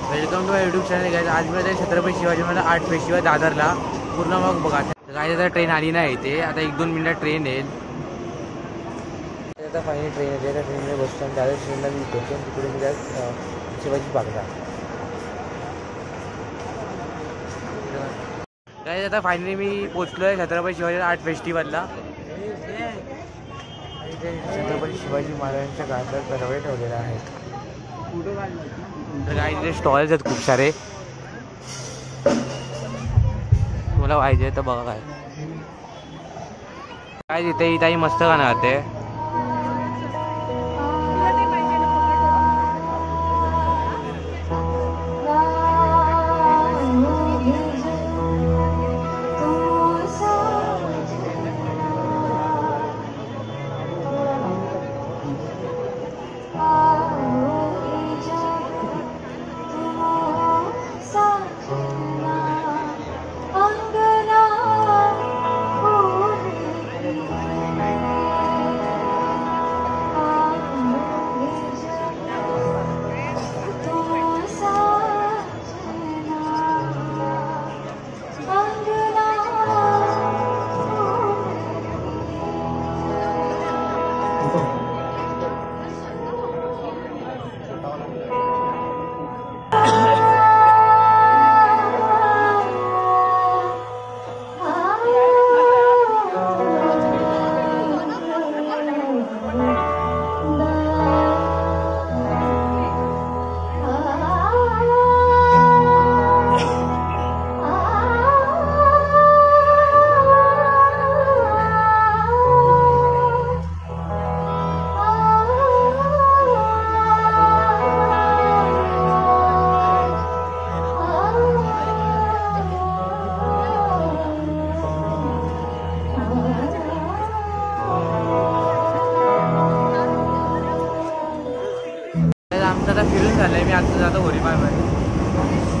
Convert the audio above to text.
Welcome to my YouTube channel guys. आज मी Chhatrapati Shivaji Maharaj art festival दादरला पूर्ण मग बघा. काय आता ट्रेन आली नाही इथे, आता 1-2 मिनिटात ट्रेन येईल. आता फायनली ट्रेन येते. त्या ट्रेनमध्ये बसतो आणि दादर ट्रेनला मी उतरतो आणि तिकडे मी शिवाजी पार्कला. काय आता फायनली मी पोचलो आहे छत्रपती शिवाजी आर्ट फेस्टिवलला. छत्रपती शिवाजी महाराजांच्या काळात दरवाजे ठेवलेले आहेत. तर काय तिथे स्टॉल्स आहेत खूप सारे. तुम्हाला पाहिजे तर बघा. काय तिथे ही ताई मस्त गाणं गाते. आता फिरून झालंय. मी आता जातो होरीमाळमध्ये.